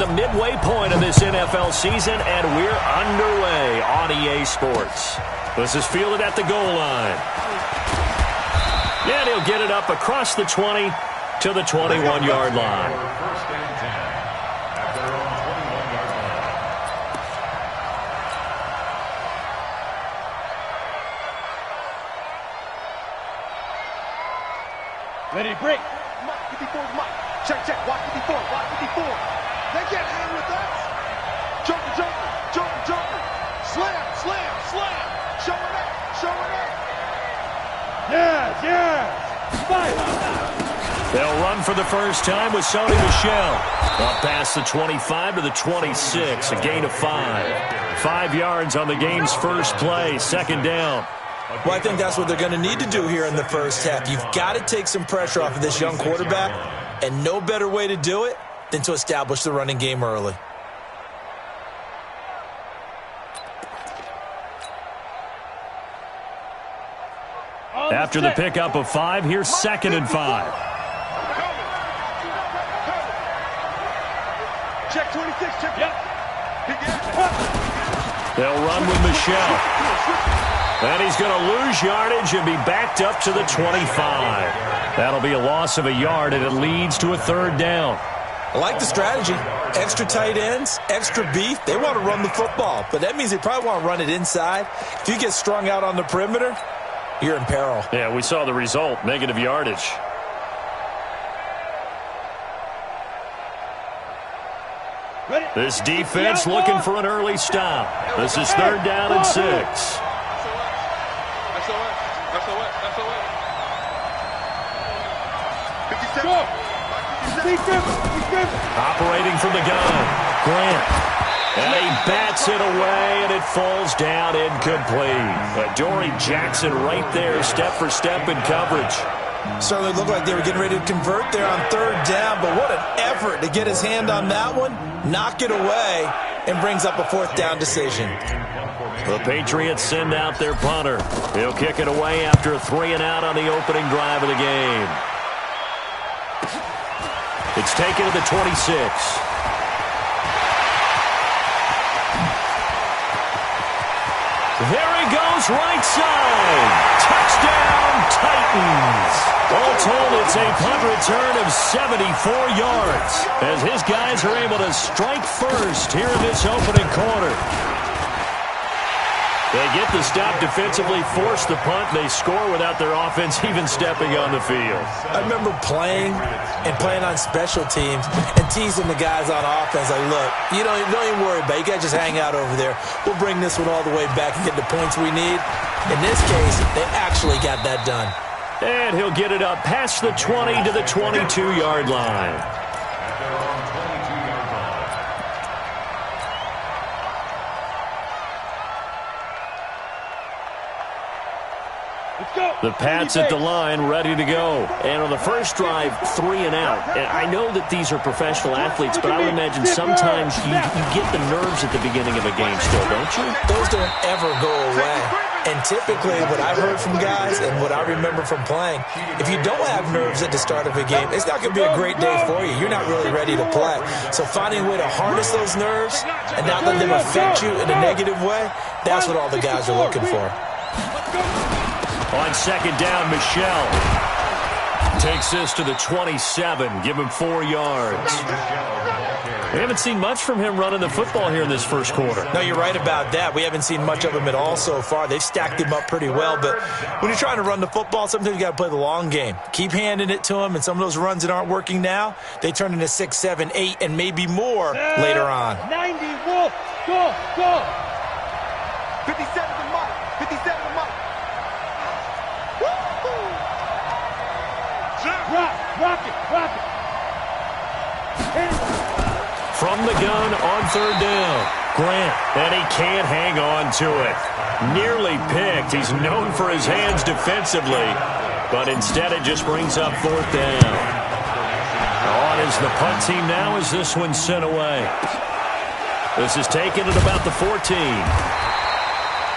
the midway point of this NFL season, and we're underway on EA Sports. This is fielded at the goal line. And he'll get it up across the 20 to the 21-yard line. Ready to break. Mike, 54, Mike. Check, check. Watch 54, watch 54. They can't hang with us. Joker, Joker, Joker, Joker. Slam, slam, slam. Show it up, show it up. Yes, yes. Fight. They'll run for the first time with Sony Michel. Up past the 25 to the 26, a gain of 5. 5 yards on the game's first play, second down. Well, I think that's what they're going to need to do here in the first half. You've got to take some pressure off of this young quarterback, and no better way to do it than to establish the running game early. After the pickup of 5, here's 2nd and 5. Check 26, check. Yep. They'll run with Michel. And he's going to lose yardage and be backed up to the 25. That'll be a loss of a yard, and it leads to a 3rd down. I like the strategy. Extra tight ends, extra beef. They want to run the football, but that means they probably want to run it inside. If you get strung out on the perimeter, you're in peril. Yeah, we saw the result, negative yardage. Ready. This defense looking for an early stop. This is 3rd down and 6. Operating from the gun, Grant. And he bats it away, and it falls down incomplete. Dory Jackson right there, step for step in coverage. Certainly looked like they were getting ready to convert there on 3rd down, but what an effort to get his hand on that one, knock it away, and brings up a 4th down decision. The Patriots send out their punter. He'll kick it away after a 3-and-out on the opening drive of the game. It's taken to the 26. There he goes, right side. Touchdown, Titans. All told, it's a punt return of 74 yards as his guys are able to strike first here in this opening quarter. They get the stop defensively, force the punt, and they score without their offense even stepping on the field. I remember playing on special teams and teasing the guys on offense. Like, look, you don't even worry about it. You guys just hang out over there. We'll bring this one all the way back and get the points we need. In this case, they actually got that done. And he'll get it up past the 20 to the 22-yard line. The Pats at the line, ready to go. And on the first drive, 3-and-out. And I know that these are professional athletes, but I would imagine sometimes you get the nerves at the beginning of a game still, don't you? Those don't ever go away. And typically what I've heard from guys and what I remember from playing, if you don't have nerves at the start of a game, it's not going to be a great day for you. You're not really ready to play. So finding a way to harness those nerves and not let them affect you in a negative way, that's what all the guys are looking for. On 2nd down, Michel takes this to the 27. Give him 4 yards. We haven't seen much from him running the football here in this first quarter. No, you're right about that. We haven't seen much of him at all so far. They've stacked him up pretty well. But when you're trying to run the football, sometimes you got to play the long game. Keep handing it to him, and some of those runs that aren't working now, they turn into 6, 7, 8, and maybe more later on. 90, Wolf, go, go. 57 to Mike, 57 to Mike. Rock it. From the gun on 3rd down, Grant, and he can't hang on to it. Nearly picked. He's known for his hands defensively, but instead it just brings up 4th down. On is the punt team now as this one's sent away. This is taken at about the 14.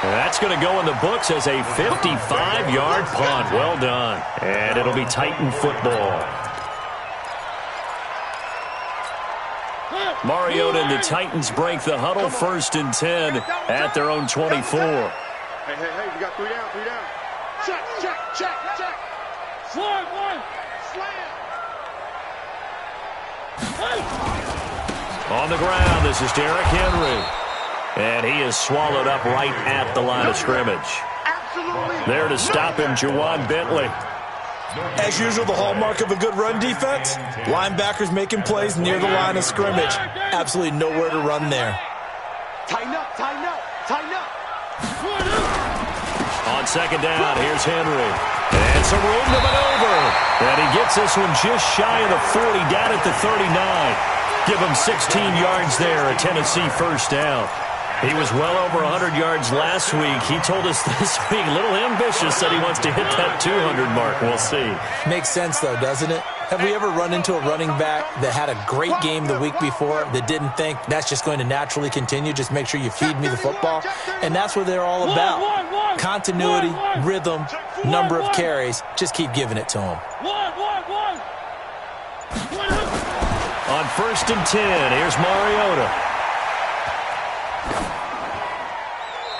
That's going to go in the books as a 55-yard punt. Well done. And it'll be Titan football. Mariota and the Titans break the huddle, 1st and 10 at their own 24. Hey, we got 3 down, 3 down. Check. Slam, one. On the ground, this is Derrick Henry. And he is swallowed up right at the line of scrimmage. There to stop him, Juwan Bentley. As usual, the hallmark of a good run defense, linebackers making plays near the line of scrimmage. Absolutely nowhere to run there. Tighten up. On 2nd down, here's Henry. And some room to maneuver. And he gets this one just shy of the 40, down at the 39. Give him 16 yards there, a Tennessee 1st down. He was well over 100 yards last week. He told us this week, a little ambitious, said he wants to hit that 200 mark. We'll see. Makes sense, though, doesn't it? Have we ever run into a running back that had a great game the week before that didn't think that's just going to naturally continue? Just make sure you feed me the football. And that's what they're all about. Continuity, rhythm, number of carries. Just keep giving it to them. On 1st and 10, here's Mariota.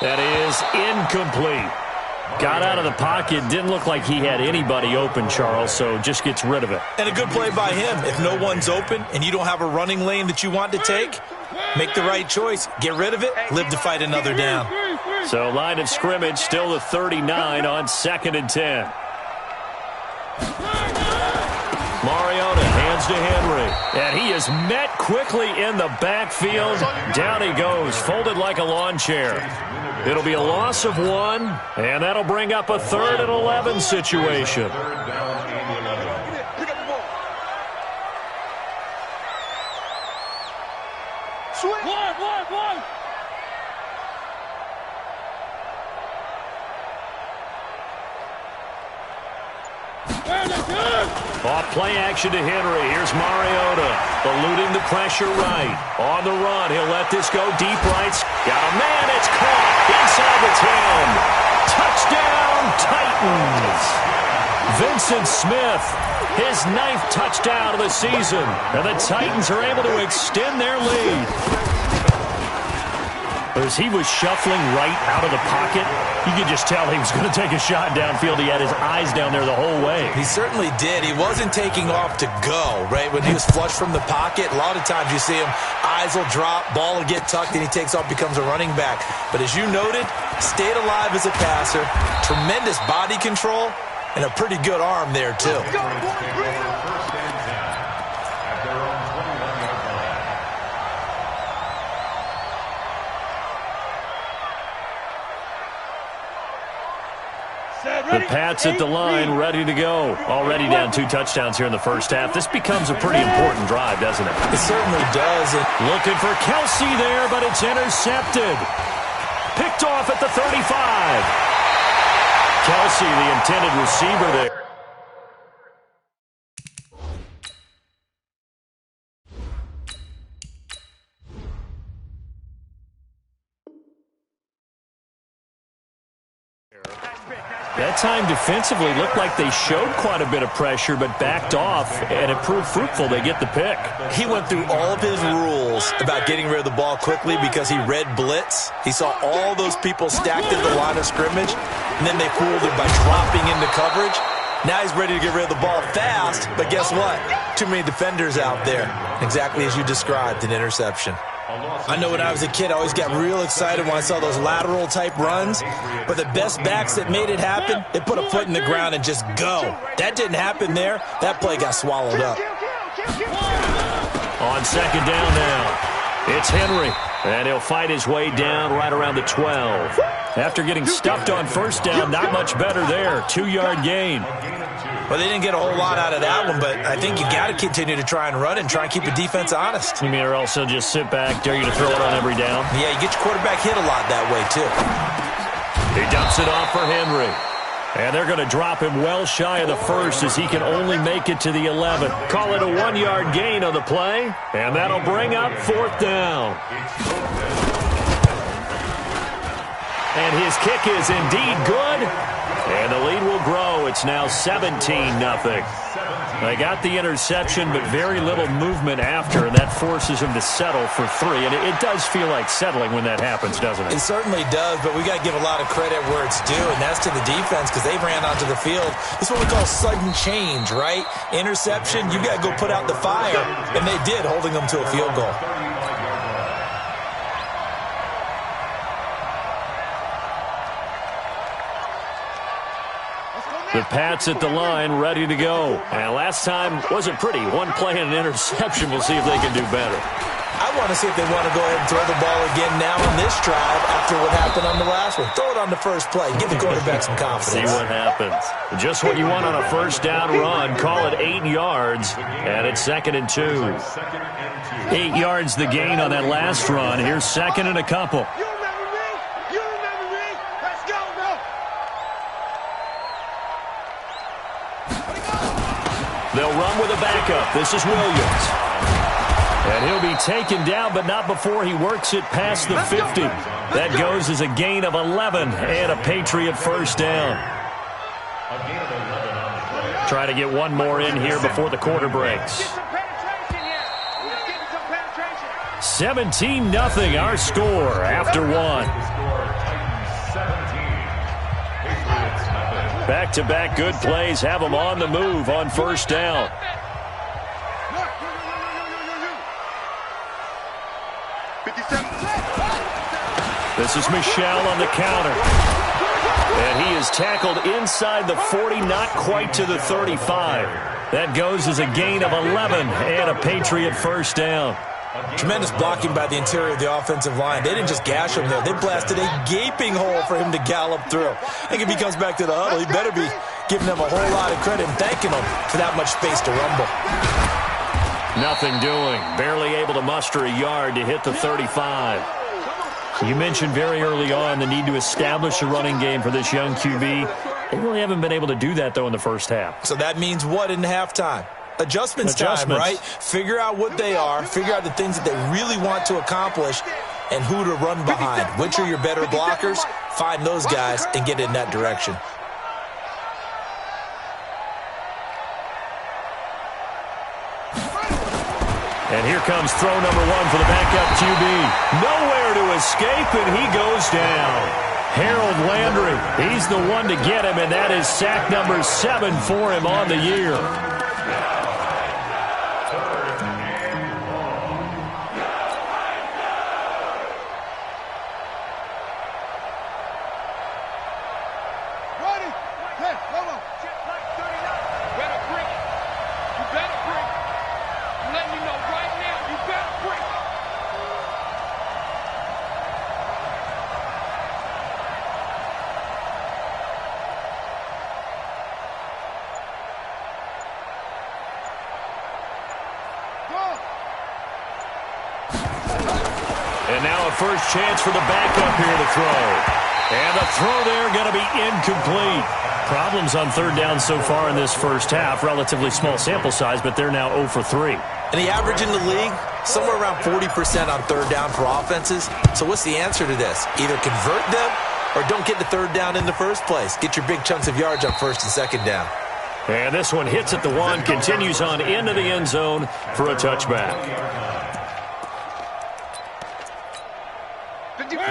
That is incomplete. Got out of the pocket. Didn't look like he had anybody open, Charles, so just gets rid of it. And a good play by him. If no one's open and you don't have a running lane that you want to take, make the right choice. Get rid of it. Live to fight another down. So line of scrimmage still the 39 on 2nd and 10. Mariota hands to Henry. And he is met quickly in the backfield. Down he goes, folded like a lawn chair. It'll be a loss of 1, and that'll bring up a 3rd and 11 situation. Off play action to Henry. Here's Mariota. Eluding the pressure right. On the run. He'll let this go deep right. Got a man. It's caught inside the 10. Touchdown, Titans. Vincent Smith, his 9th touchdown of the season. And the Titans are able to extend their lead. As he was shuffling right out of the pocket, you could just tell he was going to take a shot downfield. He had his eyes down there the whole way. He certainly did. He wasn't taking off to go, right? When he was flush from the pocket, a lot of times you see him, eyes will drop, ball will get tucked, and he takes off, becomes a running back. But as you noted, stayed alive as a passer, tremendous body control, and a pretty good arm there, too. The Pats at the line, ready to go. Already down 2 touchdowns here in the 1st half. This becomes a pretty important drive, doesn't it? It certainly does. Looking for Kelsey there, but it's intercepted. Picked off at the 35. Kelsey, the intended receiver there. That time defensively looked like they showed quite a bit of pressure but backed off, and it proved fruitful. They get the pick. He went through all of his rules about getting rid of the ball quickly because he read blitz. He saw all those people stacked at the line of scrimmage, and then they fooled him by dropping into coverage. Now he's ready to get rid of the ball fast, but guess what? Too many defenders out there. Exactly as you described, an interception. I know when I was a kid, I always got real excited when I saw those lateral-type runs. But the best backs that made it happen, they put a foot in the ground and just go. That didn't happen there. That play got swallowed up. On 2nd down now, it's Henry. And he'll fight his way down right around the 12. After getting stuffed on 1st down, not much better there. 2-yard gain. Well, they didn't get a whole lot out of that one, but I think you got to continue to try and run and try and keep the defense honest. You mean, or else they'll just sit back, dare you to throw it on every down? Yeah, you get your quarterback hit a lot that way, too. He dumps it off for Henry. And they're going to drop him well shy of the 1st as he can only make it to the 11. Call it a 1-yard gain on the play, and that'll bring up 4th down. And his kick is indeed good. And the lead will grow. It's now 17-0. They got the interception, but very little movement after, and that forces him to settle for 3. And it does feel like settling when that happens, doesn't it? It certainly does, but we got to give a lot of credit where it's due, and that's to the defense because they ran onto the field. This is what we call sudden change, right? Interception, you got to go put out the fire, and they did, holding them to a field goal. The Pats at the line, ready to go. And last time wasn't pretty. One play and an interception. We'll see if they can do better. I want to see if they want to go ahead and throw the ball again now on this drive after what happened on the last one. Throw it on the first play. Give the quarterback some confidence. See what happens. Just what you want on a first down run. Call it 8 yards, and it's 2nd and 2. 8 yards the gain on that last run. Here's 2nd and a couple. They'll run with a backup. This is Williams. And he'll be taken down, but not before he works it past the 50. That goes as a gain of 11 and a Patriot first down. Try to get one more in here before the quarter breaks. 17-0 our score after 1. Back-to-back good plays have them on the move on first down. This is Michel on the counter. And he is tackled inside the 40, not quite to the 35. That goes as a gain of 11 and a Patriot first down. Tremendous blocking by the interior of the offensive line. They didn't just gash him there. They blasted a gaping hole for him to gallop through. I think if he comes back to the huddle, he better be giving them a whole lot of credit and thanking them for that much space to rumble. Nothing doing. Barely able to muster a yard to hit the 35. You mentioned very early on the need to establish a running game for this young QB. They really haven't been able to do that, though, in the first half. So that means what in halftime? Adjustments time, right? Figure out what they are, figure out the things that they really want to accomplish, and who to run behind. Which are your better blockers? Find those guys and get in that direction. And here comes throw number 1 for the backup QB. Nowhere to escape, and he goes down. Harold Landry, he's the one to get him, and that is sack number 7 for him on the year. And now a first chance for the backup here to throw. And the throw there going to be incomplete. Problems on third down so far in this first half. Relatively small sample size, but they're now 0 for 3. And the average in the league, somewhere around 40% on third down for offenses. So what's the answer to this? Either convert them or don't get the third down in the first place. Get your big chunks of yards on first and second down. And this one hits at the 1, continues on into the end zone for a touchback.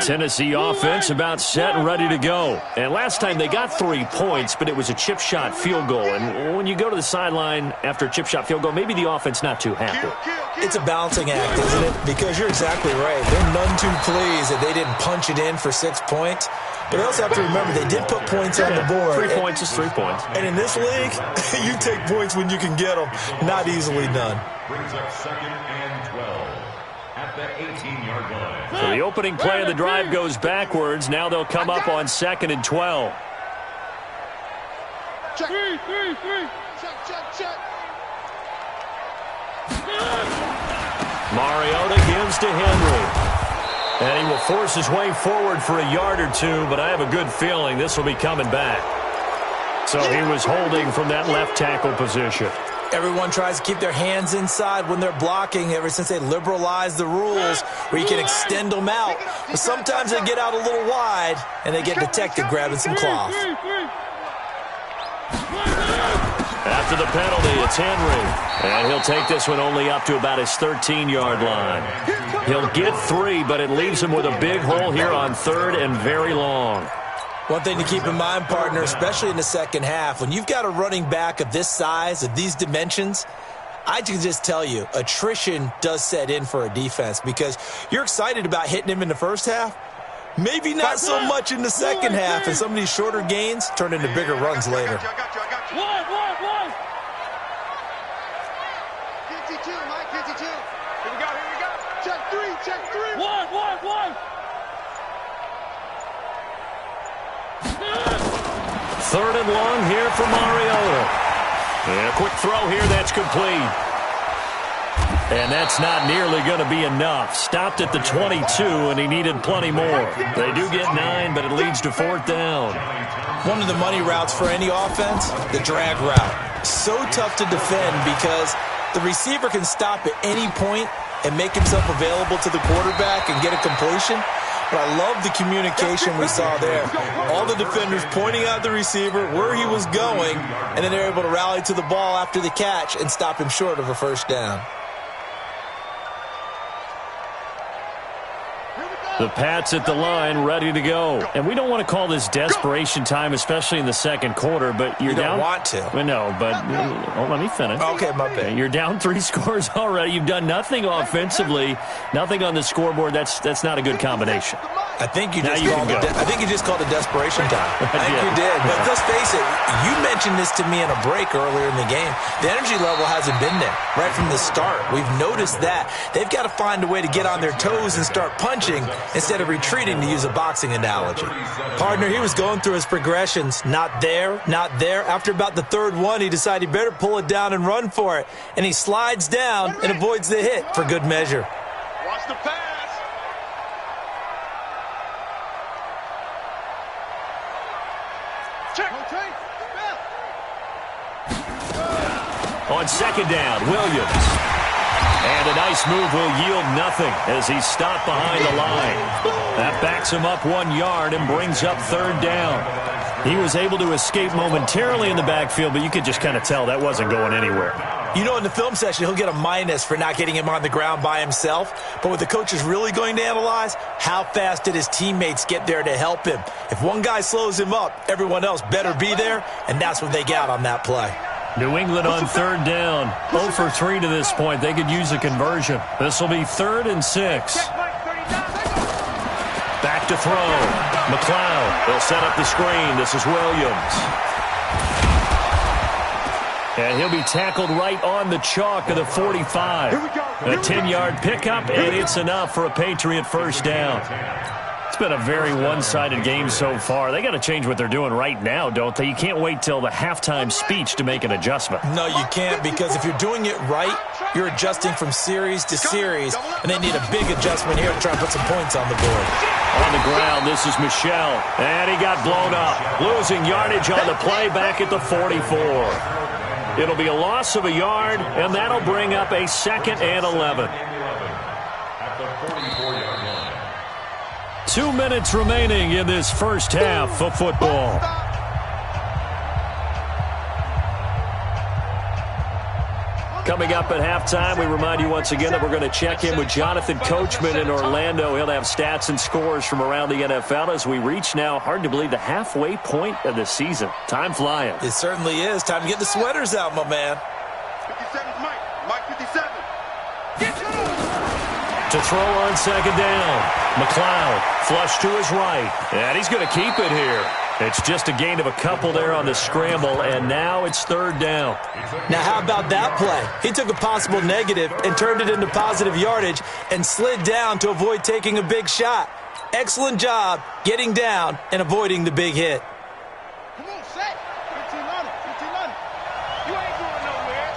Tennessee offense about set and ready to go. And last time they got 3 points, but it was a chip shot field goal. And when you go to the sideline after a chip shot field goal, maybe the offense not too happy. It's a balancing act, isn't it? Because you're exactly right. They're none too pleased that they didn't punch it in for 6 points. But they also have to remember they did put points on the board. 3 points is 3 points. And in this league, you take points when you can get them. Not easily done. Brings up 2nd and 12 at the 18-yard line. So the opening play of the drive goes backwards. Now they'll come up on 2nd and 12. Check. 3. Check. Mariota gives to Henry. And he will force his way forward for a yard or 2, but I have a good feeling this will be coming back. So he was holding from that left tackle position. Everyone tries to keep their hands inside when they're blocking ever since they liberalized the rules where you can extend them out. But sometimes they get out a little wide and they get detected grabbing some cloth. At After the penalty, it's Henry. And he'll take this one only up to about his 13-yard line. He'll get 3, but it leaves him with a big hole here on 3rd and very long. One thing to keep in mind, partner, especially in the second half, when you've got a running back of this size, of these dimensions, I can just tell you, attrition does set in for a defense because you're excited about hitting him in the first half. Maybe not so much in the second half, and some of these shorter gains turn into bigger runs later. One. Two, Mike, 52. Here we go. Check three. One. 3rd and long here for Mariota. And a quick throw here, that's complete. And that's not nearly going to be enough. Stopped at the 22, and he needed plenty more. They do get 9, but it leads to 4th down. One of the money routes for any offense, the drag route. So tough to defend because the receiver can stop at any point and make himself available to the quarterback and get a completion. But I love the communication we saw there. All the defenders pointing out the receiver, where he was going, and then they're able to rally to the ball after the catch and stop him short of a first down. The Pats at the line, ready to go. And we don't want to call this desperation time, especially in the second quarter, but you're down. You don't want to. Well, no, but let me finish. Okay, my bad. You're down 3 scores already. You've done nothing offensively, nothing on the scoreboard. That's not a good combination. I think you just called it desperation time. I think you did. But let's face it, you mentioned this to me in a break earlier in the game. The energy level hasn't been there right from the start. We've noticed that. They've got to find a way to get on their toes and start punching instead of retreating, to use a boxing analogy. Partner, he was going through his progressions. Not there, not there. After about the 3rd one, he decided he better pull it down and run for it. And he slides down and avoids the hit for good measure. Watch the pass. On 2nd down, Williams. And a nice move will yield nothing as he's stopped behind the line. That backs him up 1 yard and brings up 3rd down. He was able to escape momentarily in the backfield, but you could just kind of tell that wasn't going anywhere. You know, in the film session, he'll get a minus for not getting him on the ground by himself. But what the coach is really going to analyze, how fast did his teammates get there to help him? If one guy slows him up, everyone else better be there, and that's what they got on that play. New England on 3rd down. 0 for 3 to this point. They could use a conversion. This will be 3rd and 6. Back to throw. McLeod. They'll set up the screen. This is Williams. And he'll be tackled right on the chalk of the 45. A 10-yard pickup, and it's enough for a Patriot first down. It's been a very one-sided game so far. They got to change what they're doing right now, don't they? You can't wait till the halftime speech to make an adjustment. No, you can't, because if you're doing it right, you're adjusting from series to series, and they need a big adjustment here to try and put some points on the board. On the ground, this is Michel, and he got blown up. Losing yardage on the play back at the 44. It'll be a loss of a yard, and that'll bring up a 2nd and 11. At the 44-yard line. 2 minutes remaining in this first half of football. Coming up at halftime, we remind you once again that we're going to check in with Jonathan Coachman in Orlando. He'll have stats and scores from around the NFL as we reach now, hard to believe, the halfway point of the season. Time flying. It certainly is. Time to get the sweaters out, my man. 57's Mike. Mike 57. To throw on 2nd down. McLeod flush to his right. And he's going to keep it here. It's just a gain of a couple there on the scramble, and now it's 3rd down. Now, how about that play? He took a possible negative and turned it into positive yardage and slid down to avoid taking a big shot. Excellent job getting down and avoiding the big hit. Come on, set. 15 on it. 15 on it. You ain't going nowhere.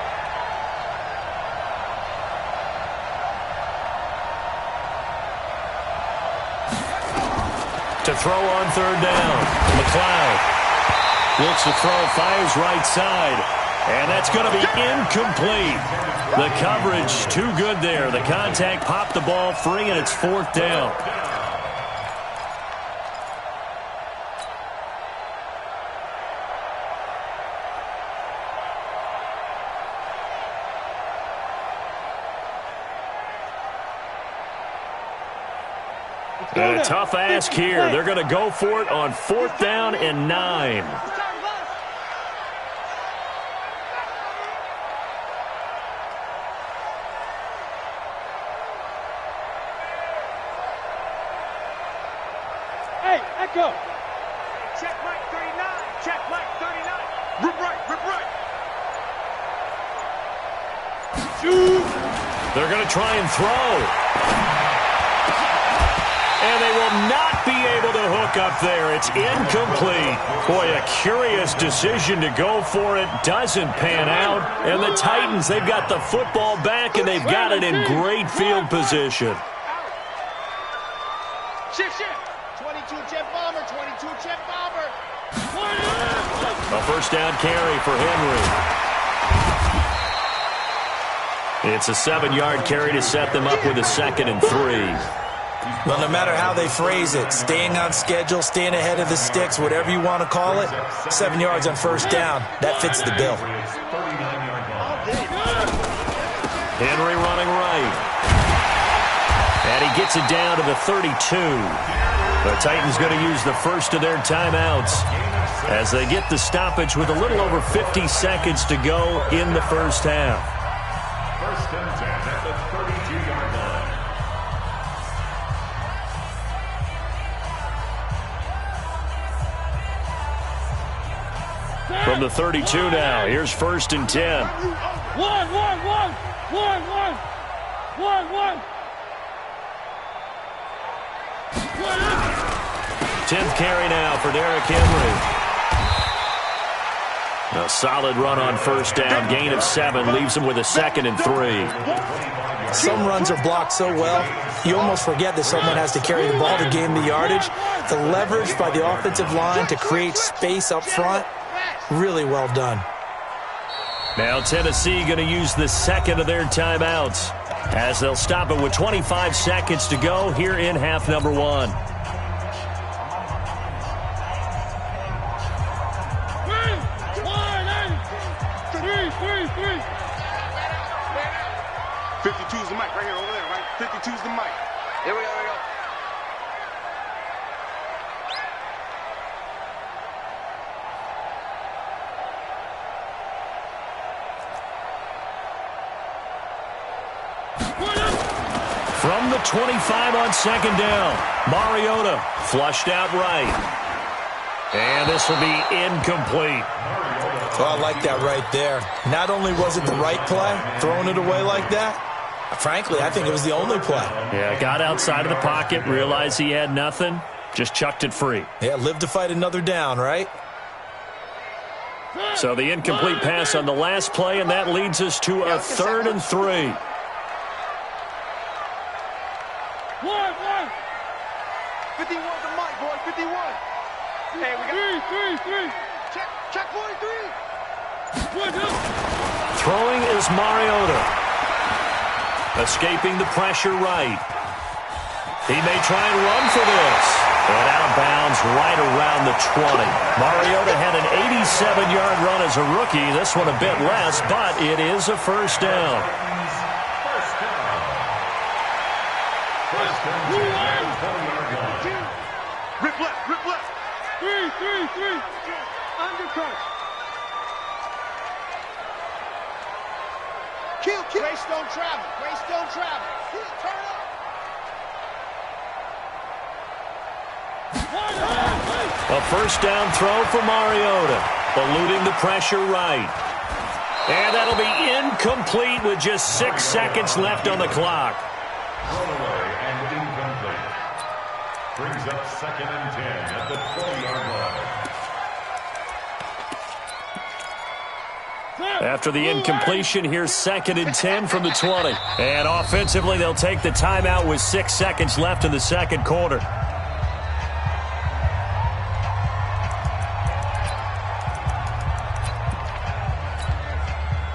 To throw on 3rd down. McLeod looks to throw, fires right side. And that's going to be incomplete. The coverage too good there. The contact popped the ball free, and it's 4th down. And a tough ask here. They're going to go for it on 4th down and 9. Hey, echo. Check Mike 39. Check Mike 39. Rip right, rip right. They're going to try and throw. And they will not be able to hook up there. It's incomplete. Boy, a curious decision to go for it. Doesn't pan out. And the Titans, they've got the football back, and they've got it in great field position. Shift, shift. 22 jet bomber, 22 jet bomber. A first down carry for Henry. It's a 7-yard carry to set them up with a 2nd and 3. Well, no matter how they phrase it, staying on schedule, staying ahead of the sticks, whatever you want to call it, 7 yards on first down, that fits the bill. Henry running right. And he gets it down to the 32. The Titans going to use the first of their timeouts as they get the stoppage with a little over 50 seconds to go in the first half. First and 10 at the 32-yard line. From the 32 now, here's 1st and 10. 10th carry now for Derrick Henry. A solid run on first down, gain of 7, leaves him with a 2nd and 3. Some runs are blocked so well, you almost forget that someone has to carry the ball to gain the yardage. The leverage by the offensive line to create space up front, really well done. Now Tennessee going to use the 2nd of their timeouts as they'll stop it with 25 seconds to go here in half number 1. 52's the mic right here, over there, right? 52's the mic. Here we go, here we go. From the 25 on 2nd down, Mariota flushed out right. And this will be incomplete. Well, I like that right there. Not only was it the right play, throwing it away like that, frankly, I think it was the only play. Yeah, got outside of the pocket, realized he had nothing, just chucked it free. Yeah, live to fight another down, right? So the incomplete pass on the last play, and that leads us to a 3rd and 3. 51 the mic, boy, 51. Hey, we got 3. Check 43. Throwing is Mariota. Escaping the pressure right. He may try and run for this. And out of bounds right around the 20. Mariota had an 87-yard run as a rookie. This one a bit less, but it is a first down. Rip left, rip left. 3. Undercut. Kill. Grace don't travel. Grace don't travel. Turn up. A first down throw for Mariota. Eluding the pressure right. And that'll be incomplete with just 6 seconds left on the clock. Throwaway and incomplete. Brings up 2nd and 10 at the 20-yard line. After the incompletion, here's 2nd and 10 from the 20. And offensively, they'll take the timeout with 6 seconds left in the second quarter.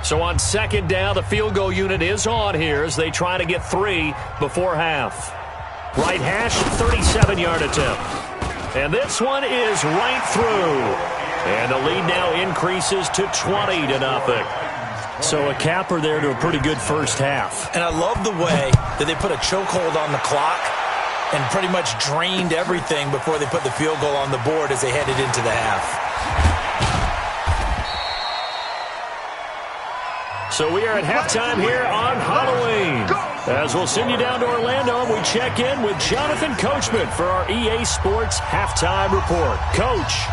So on 2nd down, the field goal unit is on here as they try to get 3 before half. Right hash, 37-yard attempt. And this one is right through. And the lead now increases to 20-0. So a capper there to a pretty good first half. And I love the way that they put a chokehold on the clock and pretty much drained everything before they put the field goal on the board as they headed into the half. So we are at halftime here on Halloween. As we'll send you down to Orlando, and we check in with Jonathan Coachman for our EA Sports Halftime Report. Coach.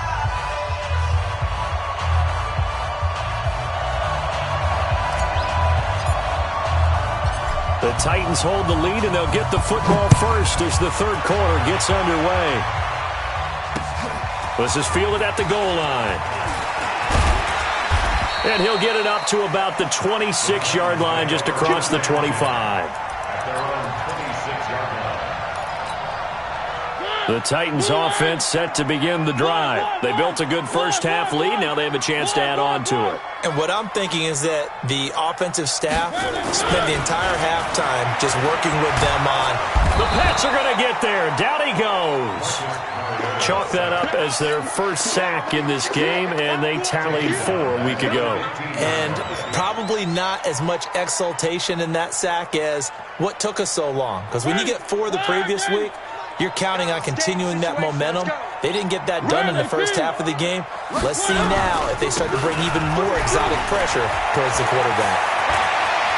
The Titans hold the lead, and they'll get the football first as the third quarter gets underway. This is fielded at the goal line. And he'll get it up to about the 26-yard line, just across the 25. The Titans offense set to begin the drive. They built a good first-half lead. Now they have a chance to add on to it. And what I'm thinking is that the offensive staff spent the entire halftime just working with them on. The Pats are going to get there. Down he goes. Chalk that up as their first sack in this game, and they tallied 4 a week ago. And probably not as much exultation in that sack as what took us so long. Because when you get 4 the previous week, you're counting on continuing that momentum. They didn't get that done in the first half of the game. Let's see now if they start to bring even more exotic pressure towards the quarterback.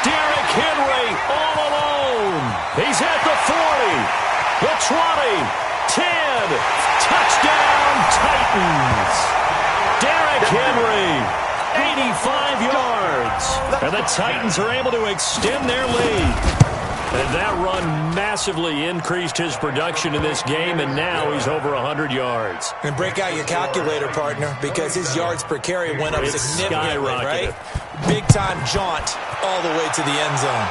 Derrick Henry all alone. He's at the 40, the 20, 10. Touchdown, Titans. Derrick Henry, 85 yards. And the Titans are able to extend their lead. And that run massively increased his production in this game, and now he's over 100 yards. And break out your calculator, partner, because his yards per carry went up significantly, right? Big-time jaunt all the way to the end zone.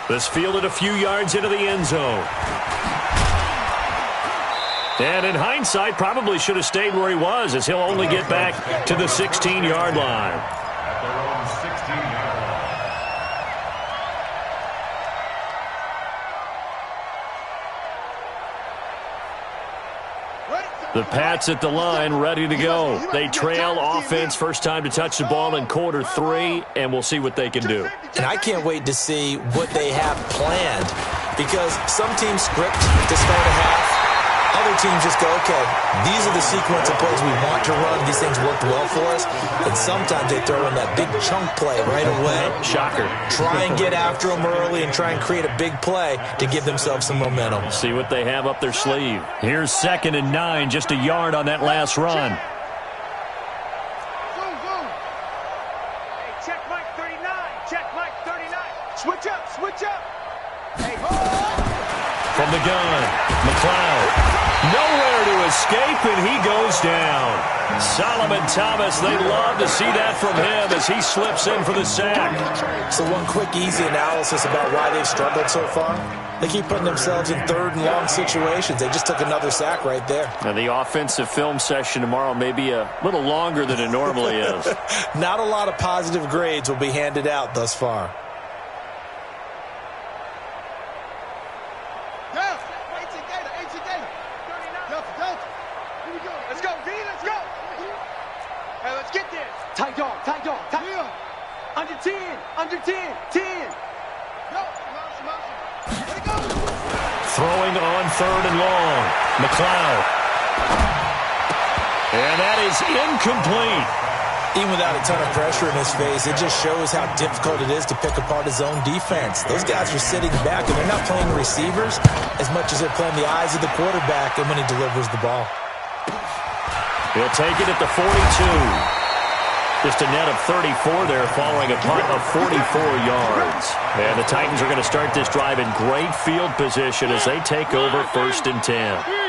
This fielded a few yards into the end zone. And in hindsight, probably should have stayed where he was, as he'll only get back to the 16-yard line. At their own 16-yard line. The Pats at the line, ready to go. They trail offense, first time to touch the ball in quarter 3, and we'll see what they can do. And I can't wait to see what they have planned, because some teams script to start a half. Other teams just go, okay, these are the sequence of plays we want to run. These things worked well for us. And sometimes they throw in that big chunk play right away. Shocker. Try and get after them early and try and create a big play to give themselves some momentum. See what they have up their sleeve. Here's 2nd and 9, just a yard on that last run. Zoom, zoom. Hey, check Mike 39. Check Mike 39. Switch up, switch up. Hey, From the gun, McLeod. Nowhere to escape, and he goes down. Solomon Thomas, they love to see that from him as he slips in for the sack. So one quick, easy analysis about why they've struggled so far. They keep putting themselves in 3rd and long situations. They just took another sack right there. And the offensive film session tomorrow may be a little longer than it normally is. Not a lot of positive grades will be handed out thus far. let's go, V, let's go. Hey, let's get this. Tight dog, tight dog, tight. Yeah. Under 10, under 10, 10. Go, let it go. Throwing on 3rd and long. McLeod. And that is incomplete. Even without a ton of pressure in his face, it just shows how difficult it is to pick apart his own defense. Those guys are sitting back, and they're not playing receivers as much as they're playing the eyes of the quarterback and when he delivers the ball. He'll take it at the 42. Just a net of 34 there following a punt of 44 yards. And the Titans are going to start this drive in great field position as they take over 1st and 10. 3.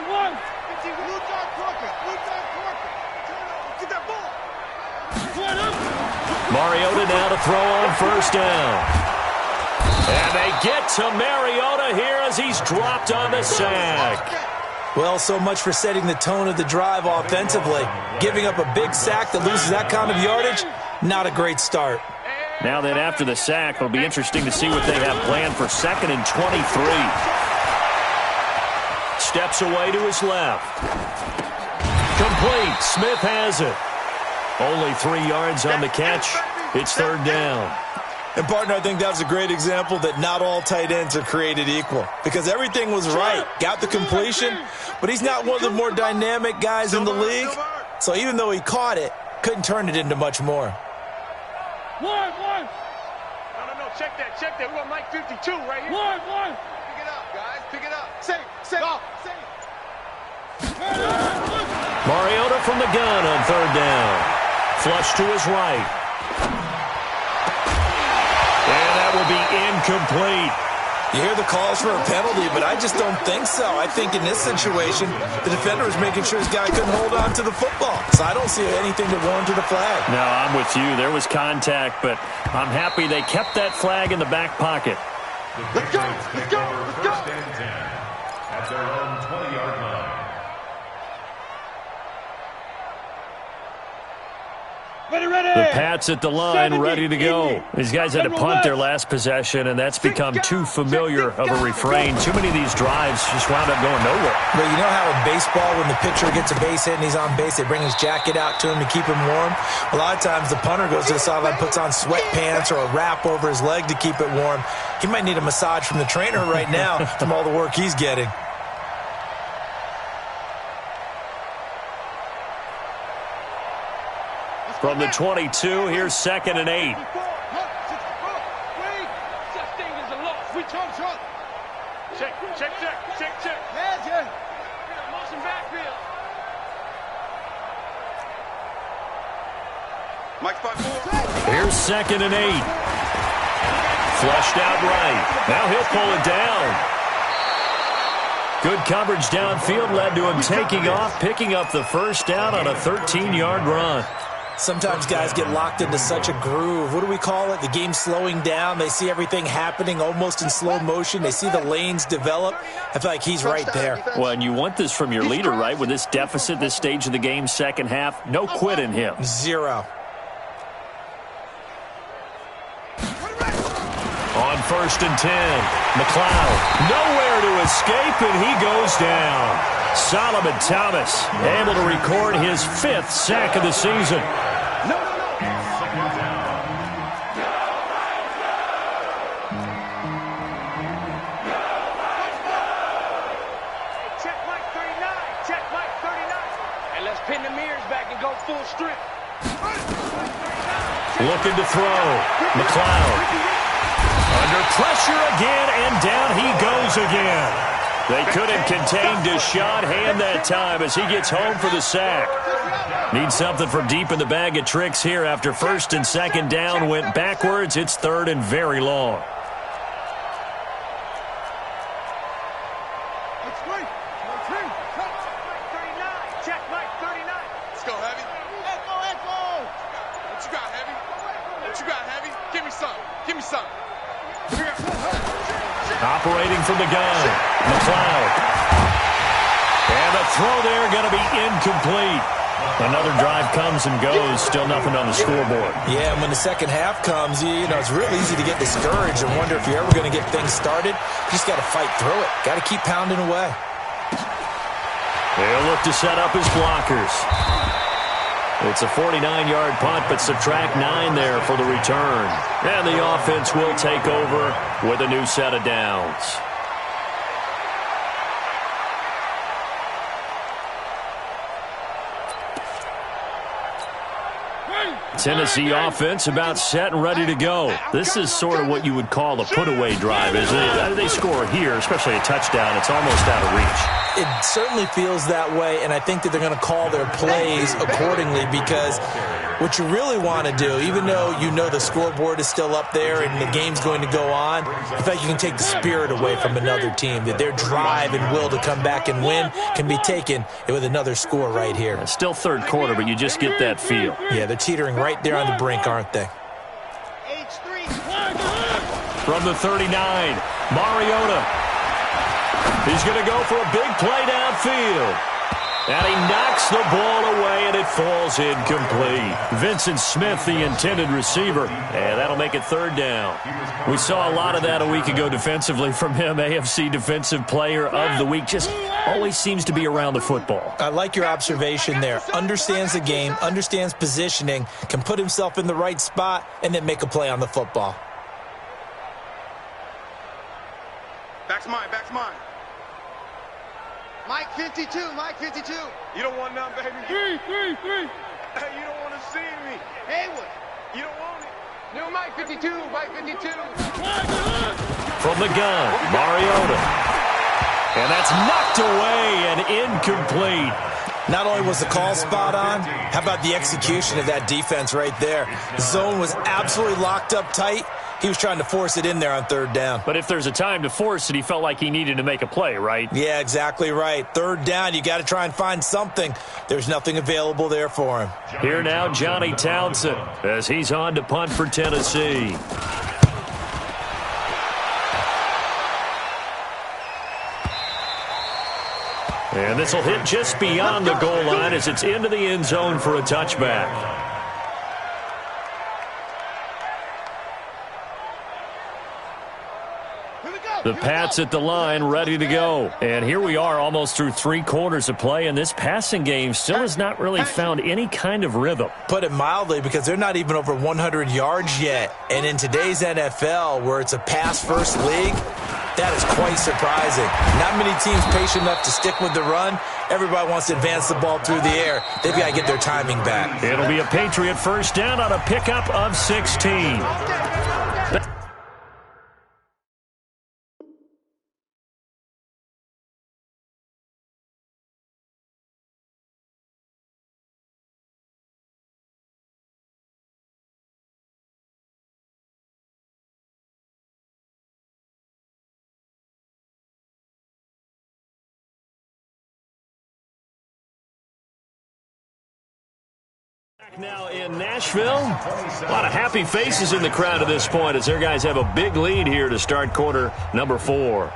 1. Get that ball. Mariota now to throw on 1st down. And they get to Mariota here as he's dropped on the sack. Well, so much for setting the tone of the drive offensively. Giving up a big sack that loses that kind of yardage, not a great start. Now then, after the sack, it'll be interesting to see what they have planned for 2nd and 23. Steps away to his left. Complete. Smith has it. Only 3 yards on the catch. It's 3rd down. And, partner, I think that was a great example that not all tight ends are created equal because everything was right. Got the completion, but he's not one of the more dynamic guys in the league. So even though he caught it, couldn't turn it into much more. One. No, check that. We got Mike 52 right here. One. Pick it up, guys. Pick it up. Say it. Mariota from the gun on third down. Flush to his right. And that will be incomplete. You hear the calls for a penalty, but I just don't think so. I think in this situation, the defender was making sure his guy couldn't hold on to the football. So I don't see anything to warrant a flag. No, I'm with you. There was contact, but I'm happy they kept that flag in the back pocket. Let's go. First and 10 at their own 20-yard line. The Pats at the line, ready to go. These guys had to punt their last possession, and that's become too familiar of a refrain. Too many of these drives just wound up going nowhere. But you know how in baseball, when the pitcher gets a base hit and he's on base, they bring his jacket out to him to keep him warm? A lot of times the punter goes to the sideline, puts on sweatpants or a wrap over his leg to keep it warm. He might need a massage from the trainer right now from all the work he's getting. From the 22, here's 2nd and 8. Check. Motion backfield. Mike 5-4. Here's 2nd and 8. Flushed out right. Now he'll pull it down. Good coverage downfield led to him taking off, picking up the first down on a 13-yard run. Sometimes guys get locked into such a groove. What do we call it? The game's slowing down. They see everything happening almost in slow motion. They see the lanes develop. I feel like he's right there. Well, and you want this from your leader, right? With this deficit, this stage of the game, second half, no quit in him. Zero. On 1st and 10, McLeod nowhere to escape, and he goes down. Solomon Thomas able to record his 5th sack of the season. Check Mike 39. And let's pin the mirrors back and go full strip. Looking to throw. McLeod under pressure again, and down he goes again. They couldn't contain Deshaun Hand that time as he gets home for the sack. Need something from deep in the bag of tricks here after 1st and 2nd down went backwards. It's 3rd and very long. Check Mike 39. Let's go, Heavy. Echo. What you got, Heavy? Give me some. Operating from the gun, McLeod. And the throw there going to be incomplete. Another drive comes and goes, still nothing on the scoreboard. Yeah, and when the second half comes, you know, it's real easy to get discouraged and wonder if you're ever going to get things started. You just got to fight through it. Got to keep pounding away. They'll look to set up his blockers. It's a 49-yard punt, but subtract 9 there for the return. And the offense will take over with a new set of downs. Tennessee offense about set and ready to go. This is sort of what you would call a put-away drive, isn't it? They score here, especially a touchdown. It's almost out of reach. It certainly feels that way, and I think that they're going to call their plays accordingly because what you really want to do, even though you know the scoreboard is still up there and the game's going to go on, I feel like you can take the spirit away from another team, that their drive and will to come back and win can be taken with another score right here. It's still third quarter, but you just get that feel. Yeah, they're teetering right there on the brink, aren't they? From the 39, Mariota. He's going to go for a big play downfield. And he knocks the ball away, and it falls incomplete. Vincent Smith, the intended receiver. And that'll make it 3rd down. We saw a lot of that a week ago defensively from him. AFC Defensive Player of the Week. Just always seems to be around the football. I like your observation there. Understands the game, understands positioning, can put himself in the right spot, and then make a play on the football. Back's mine, back's mine. Mike 52, Mike 52. You don't want none, baby. Three. Hey, you don't want to see me. Haywood. You don't want it. No, Mike 52, Mike 52. From the gun, Mariota. And that's knocked away and incomplete. Not only was the call spot on, how about the execution of that defense right there? The zone was absolutely locked up tight. He was trying to force it in there on third down. But if there's a time to force it, he felt like he needed to make a play, right? Yeah, exactly right. Third down, you got to try and find something. There's nothing available there for him. Here now, Johnny Townsend, as he's on to punt for Tennessee. And this will hit just beyond the goal line as it's into the end zone for a touchback. The Pats at the line, ready to go. And here we are almost through 3 quarters of play, and this passing game still has not really found any kind of rhythm. Put it mildly, because they're not even over 100 yards yet. And in today's NFL, where it's a pass-first league, that is quite surprising. Not many teams patient enough to stick with the run. Everybody wants to advance the ball through the air. They've got to get their timing back. It'll be a Patriot first down on a pickup of 16. Now in Nashville, a lot of happy faces in the crowd at this point as their guys have a big lead here to start quarter number 4.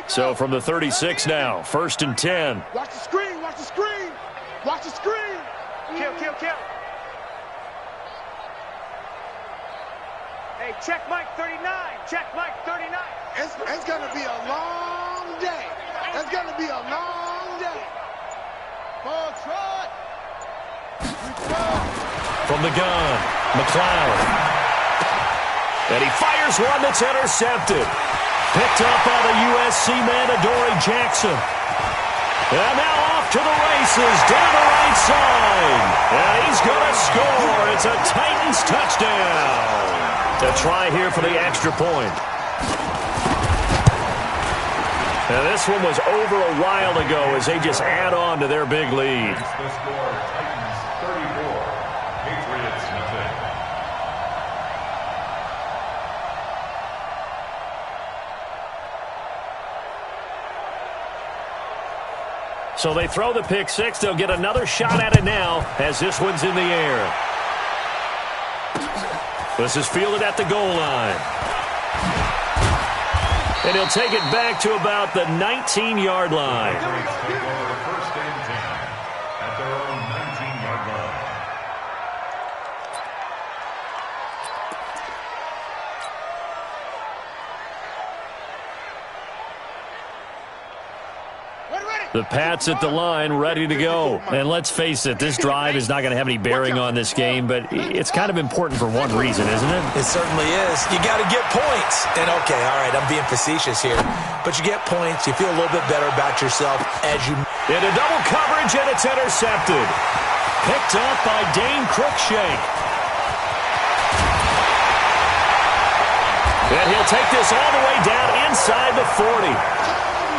So from the 36 now, 1st and 10. Watch the screen, watch the screen. Watch the screen. Kill. Hey, check Mike 39. Check Mike 39. It's going to be a long day. It's going to be a long day. Ball trot. From the gun, McLeod. And he fires one that's intercepted. Picked up by the USC man, Adoree Jackson. And now off to the races, down the right side. And he's going to score. It's a Titans touchdown. A try here for the extra point. And this one was over a while ago as they just add on to their big lead. The score, Titans 34, Patriots nothing. So they throw the pick six. They'll get another shot at it now as this one's in the air. This is fielded at the goal line. And he'll take it back to about the 19-yard line. First and 10 at their own 19-yard line. The Pats at the line, ready to go. And let's face it, this drive is not going to have any bearing on this game, but it's kind of important for one reason, isn't it? It certainly is. You got to get points. And, okay, all right, I'm being facetious here. But you get points, you feel a little bit better about yourself as you... Into double coverage, and it's intercepted. Picked up by Dane Cruikshank. And he'll take this all the way down inside the 40.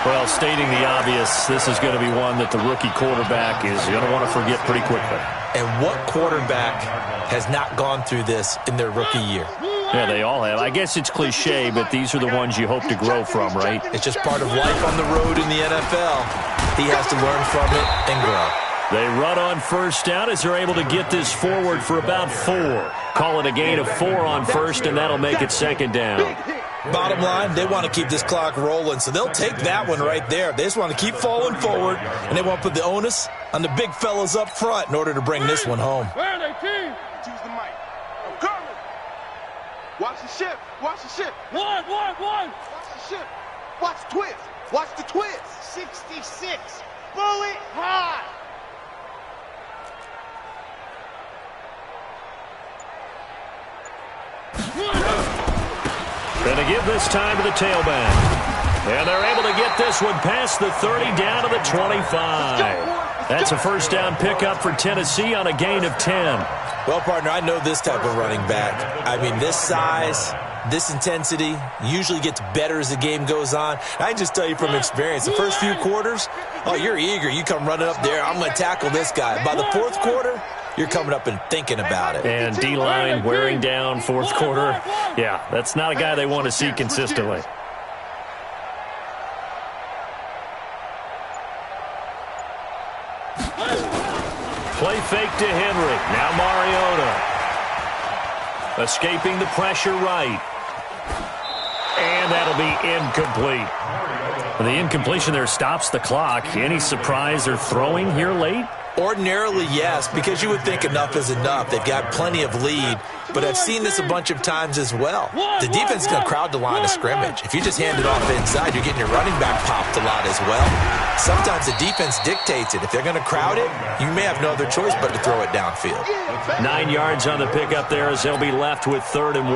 Well, stating the obvious, this is going to be one that the rookie quarterback is going to want to forget pretty quickly. And what quarterback has not gone through this in their rookie year? Yeah, they all have. I guess it's cliche, but these are the ones you hope to grow from, right? It's just part of life on the road in the NFL. He has to learn from it and grow. They run on first down as they're able to get this forward for about 4. Call it a gain of 4 on first, and that'll make it second down. Bottom line, they want to keep this clock rolling, so they'll take that one right there. They just want to keep falling forward, and they want to put the onus on the big fellas up front in order to bring this one home. Where are they, team? Choose the mic. I'm coming. Watch the shift. Watch the shift. One. Watch the shift. Watch the twist. Watch the twist. 66. Bullet high. Gonna give this time to the tailback. And they're able to get this one past the 30 down to the 25. That's a first down pickup for Tennessee on a gain of 10. Well, partner, I know this type of running back. I mean, this size, this intensity usually gets better as the game goes on. I can just tell you from experience, the first few quarters, oh, you're eager. You come running up there, I'm going to tackle this guy. By the fourth quarter, you're coming up and thinking about it. And D-line wearing down fourth quarter. Yeah, that's not a guy they want to see consistently. Play fake to Henry. Now Mariota. Escaping the pressure right. And that'll be incomplete. The incompletion there stops the clock. Any surprise they're throwing here late? Ordinarily, yes, because you would think enough is enough. They've got plenty of lead, but I've seen this a bunch of times as well. The defense is going to crowd the line of scrimmage. If you just hand it off inside, you're getting your running back popped a lot as well. Sometimes the defense dictates it. If they're going to crowd it, you may have no other choice but to throw it downfield. 9 yards on the pickup there as they'll be left with 3rd and 1.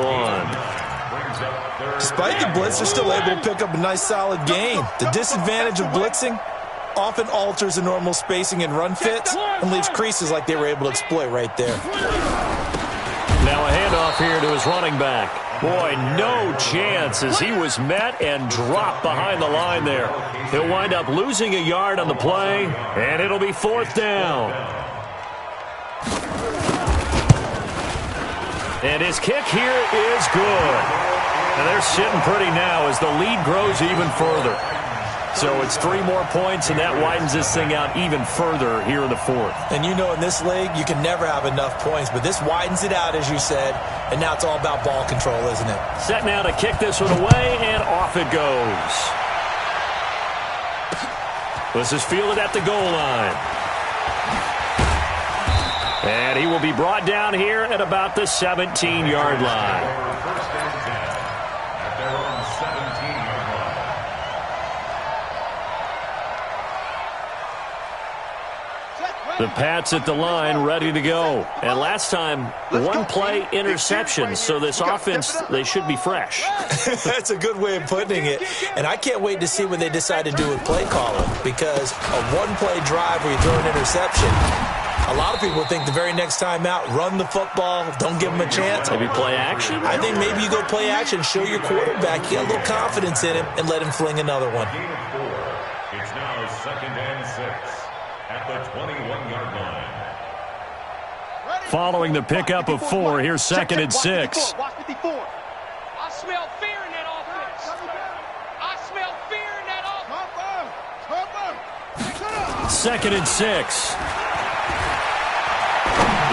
Despite the blitz, they're still able to pick up a nice solid gain. The disadvantage of blitzing often alters the normal spacing and run fits and leaves creases like they were able to exploit right there. Now a handoff here to his running back. Boy, no chance as he was met and dropped behind the line there. He'll wind up losing a yard on the play, and it'll be 4th down. And his kick here is good. And they're sitting pretty now as the lead grows even further. So it's 3 more points, and that widens this thing out even further here in the 4th. And you know in this league, you can never have enough points, but this widens it out, as you said, and now it's all about ball control, isn't it? Set now to kick this one away, and off it goes. This is fielded at the goal line. And he will be brought down here at about the 17-yard line. The Pats at the line, ready to go. And last time, 1 play interception, so this offense, they should be fresh. That's a good way of putting it. And I can't wait to see what they decide to do with play calling, because a 1-play drive where you throw an interception, a lot of people think the very next time out, run the football, don't give them a chance. Maybe play action? I think maybe you go play action, show your quarterback you got a little confidence in him, and let him fling another one. It's now 2nd and 6. At the 21-yard line. Following the pickup of 4, here's 2nd and 6. Watch 54. I smell fear in that offense. I smell fear in that offense. 2nd and 6.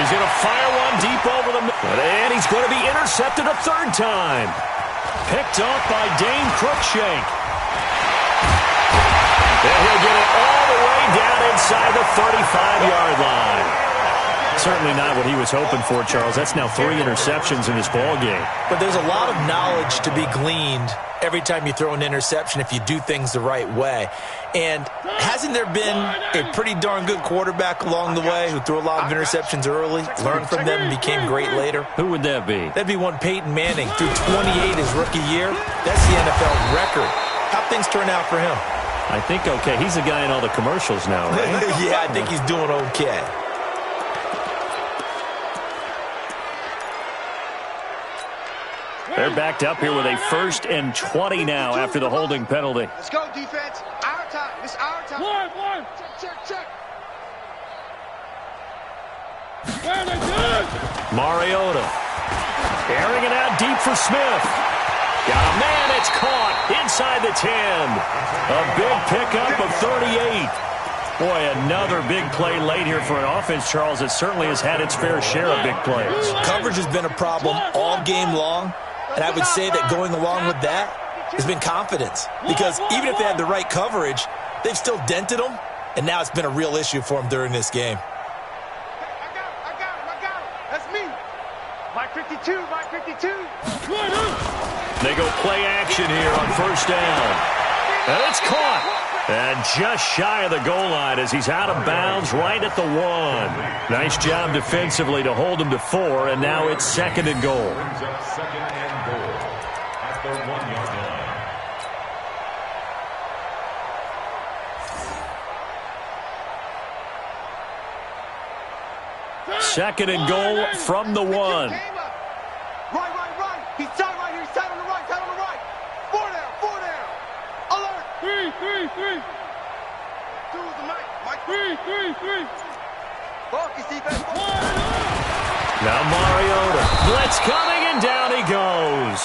He's going to fire one deep over the middle. And he's going to be intercepted a 3rd time. Picked off by Dane Cruikshank. And he'll get it all the way down inside the 35-yard line. Certainly not what he was hoping for, Charles. That's now 3 interceptions in this ball game. But there's a lot of knowledge to be gleaned every time you throw an interception if you do things the right way. And hasn't there been a pretty darn good quarterback along the way who threw a lot of interceptions early, learned from them, and became great later? Who would that be? That'd be one Peyton Manning. Threw 28 his rookie year. That's the NFL record. How'd things turn out for him? I think okay. He's the guy in all the commercials now, right? Yeah, I think he's doing okay. They're backed up here with a 1st and 20 now after the holding penalty. Let's go, defense. Our time. It's our time. One. Check. Mariota. Airing it out deep for Smith. Got a man, it's caught inside the 10. A big pickup of 38. Boy, another big play late here for an offense, Charles, that certainly has had its fair share of big plays. Coverage has been a problem all game long, and I would say that going along with that has been confidence. Because even if they had the right coverage, they've still dented them, and now it's been a real issue for them during this game. I got him. That's me. Mike 52. They go play action here on 1st down. And it's caught. And just shy of the goal line as he's out of bounds right at the 1. Nice job defensively to hold him to 4, and now it's 2nd and goal. Brings up 2nd and goal at the 1-yard line. 2nd and goal from the 1. Right. He's tied right here. He's tied on the right. 4 down. Alert. 3. 2 is the Mike. 3. Focus, defense. Now Mariota. Blitz coming, and down he goes.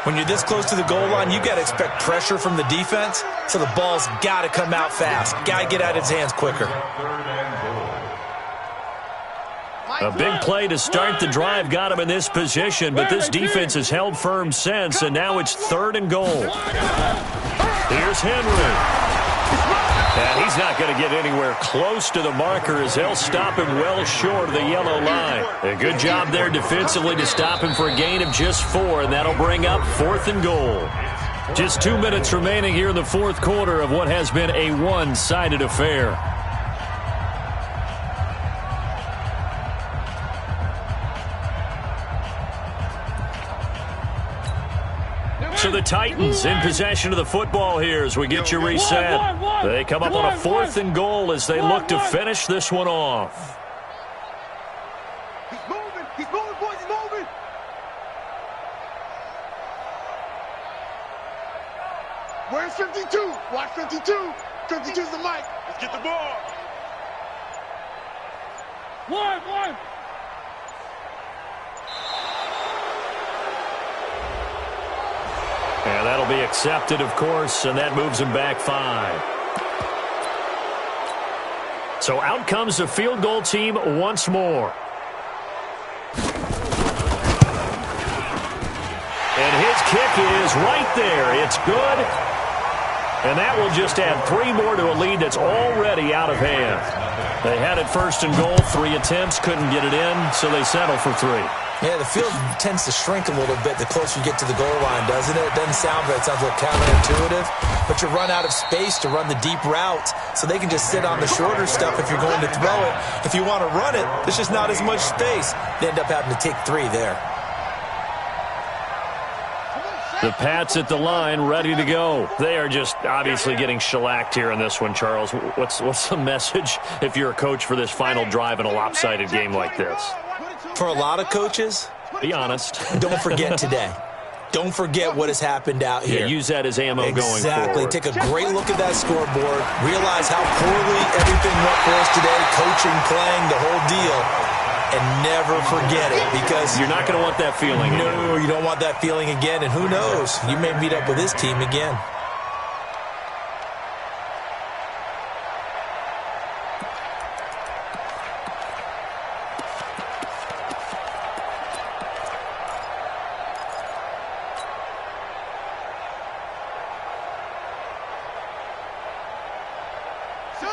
When you're this close to the goal line, you got to expect pressure from the defense, so the ball's got to come out fast. Got to get out of his hands quicker. 3rd and goal. A big play to start the drive got him in this position, but this defense has held firm since, and now it's 3rd and goal. Here's Henry. And he's not going to get anywhere close to the marker as they'll stop him well short of the yellow line. A good job there defensively to stop him for a gain of just 4, and that'll bring up 4th and goal. Just 2 minutes remaining here in the 4th quarter of what has been a one-sided affair. So the Titans in possession of the football here as we get you reset. They come up on a 4th and goal as they look to finish this one off. He's moving, boys, he's moving. Where's 52? Watch 52. 52 is the mic. Let's get the ball. One. And that'll be accepted, of course, and that moves him back 5. So out comes the field goal team once more. And his kick is right there. It's good. And that will just add 3 more to a lead that's already out of hand. They had it 1st and goal, 3 attempts, couldn't get it in, so they settle for 3. Yeah, the field tends to shrink a little bit the closer you get to the goal line, doesn't it? It doesn't sound right. It sounds a little counterintuitive. But you run out of space to run the deep routes, so they can just sit on the shorter stuff if you're going to throw it. If you want to run it, there's just not as much space. They end up having to take 3 there. The Pats at the line, ready to go. They are just obviously getting shellacked here in this one, Charles. What's the message if you're a coach for this final drive in a lopsided game like this? For a lot of coaches, be honest. Don't forget today. Don't forget what has happened out here. Yeah, use that as ammo going forward. Exactly. Take a great look at that scoreboard. Realize how poorly everything went for us today. Coaching, playing, the whole deal. And never forget it, because you're not going to want that feeling again. No, you don't want that feeling again. And who knows? You may meet up with this team again.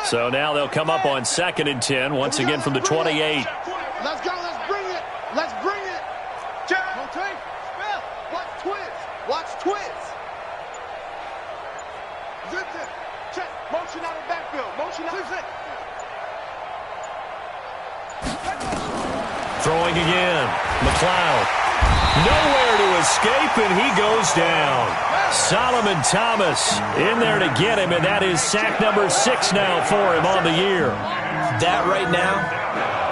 So now they'll come up on 2nd and 10, once again from the 28. Let's go, let's bring it. Let's bring it. Rotate, spell. Watch twist. Watch twist. Zip it. Check. Motion out of the backfield. Motion out of it. Throwing again. McLeod. Nowhere to escape, and he goes down. Solomon Thomas in there to get him, and that is sack number 6 now for him on the year. That right now,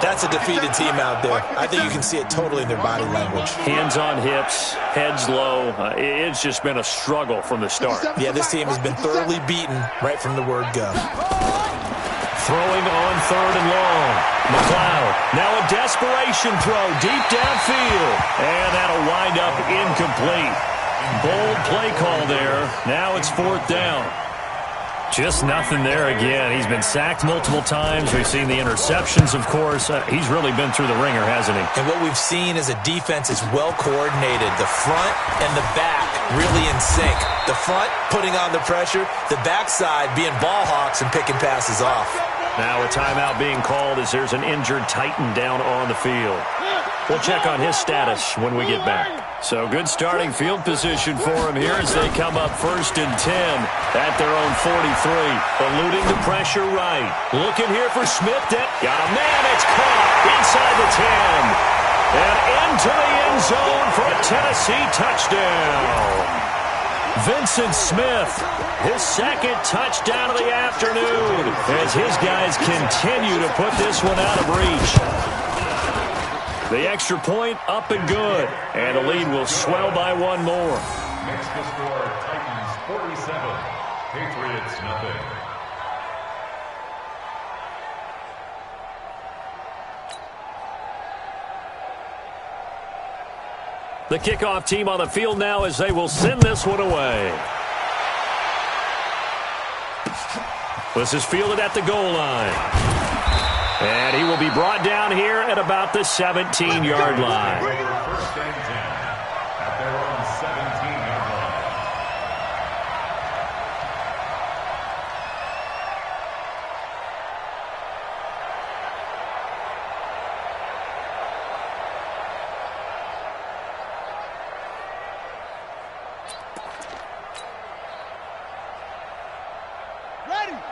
that's a defeated team out there. I think you can see it totally in their body language. Hands on hips, heads low. It's just been a struggle from the start. Yeah, this team has been thoroughly beaten right from the word go. Throwing on 3rd and long. McLeod. Now a desperation throw deep downfield. And that'll wind up incomplete. Bold play call there. Now it's 4th down. Just nothing there again. He's been sacked multiple times. We've seen the interceptions, of course. He's really been through the ringer, hasn't he? And what we've seen is a defense is well coordinated. The front and the back really in sync. The front putting on the pressure. The backside being ball hawks and picking passes off. Now a timeout being called as there's an injured Titan down on the field. We'll check on his status when we get back. So good starting field position for him here as they come up 1st and 10 at their own 43. Eluding the pressure right. Looking here for Smith. Got a man. It's caught inside the 10. And into the end zone for a Tennessee touchdown. Vincent Smith, his second touchdown of the afternoon as his guys continue to put this one out of reach. The extra point up and good, and the lead will swell by one more. Next to score, Titans 47, Patriots nothing. The kickoff team on the field now as they will send this one away. This is fielded at the goal line. And he will be brought down here at about the 17-yard line. First and 10 at their own 17-yard line.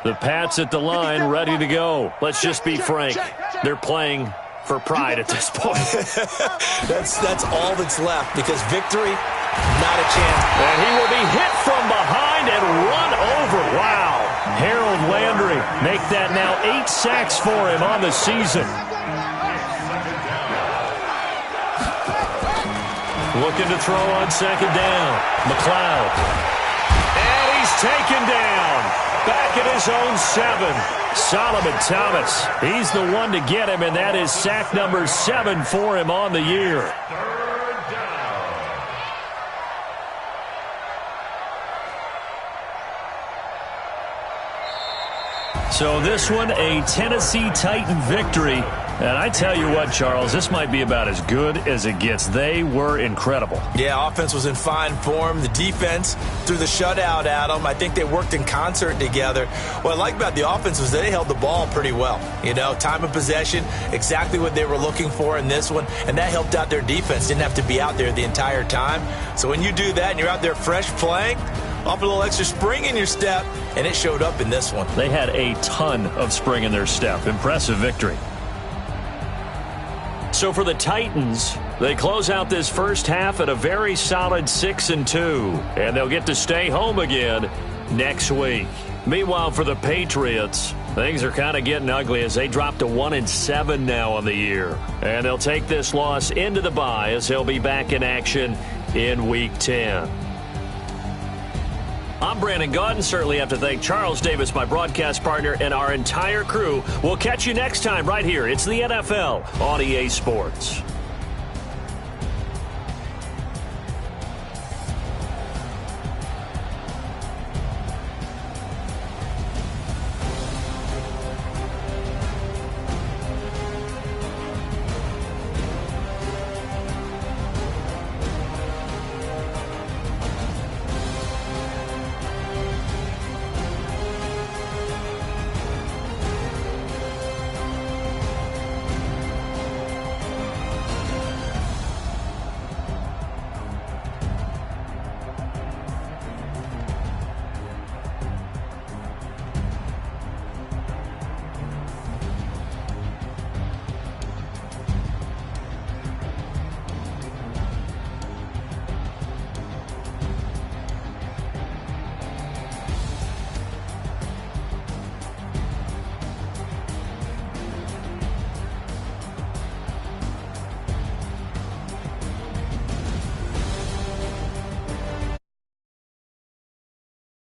The Pats at the line, ready to go. Let's just be frank. They're playing for pride at this point. That's all that's left because victory, not a chance. And he will be hit from behind and run over. Wow. Harold Landry make that now 8 sacks for him on the season. Looking to throw on 2nd down. McLeod. And he's taken down. Back at his own 7. Solomon Thomas. He's the one to get him, and that is sack number 7 for him on the year. Third down. So this one, a Tennessee Titan victory. And I tell you what, Charles, this might be about as good as it gets. They were incredible. Yeah, offense was in fine form. The defense threw the shutout at them. I think they worked in concert together. What I like about the offense was they held the ball pretty well. You know, time of possession, exactly what they were looking for in this one, and that helped out their defense. Didn't have to be out there the entire time. So when you do that and you're out there fresh playing, off a little extra spring in your step, and it showed up in this one. They had a ton of spring in their step. Impressive victory. So for the Titans, they close out this first half at a very solid 6-2, and they'll get to stay home again next week. Meanwhile, for the Patriots, things are kind of getting ugly as they drop to 1-7 now on the year. And they'll take this loss into the bye as they'll be back in action in Week 10. I'm Brandon Gaudin. Certainly have to thank Charles Davis, my broadcast partner, and our entire crew. We'll catch you next time right here. It's the NFL on EA Sports.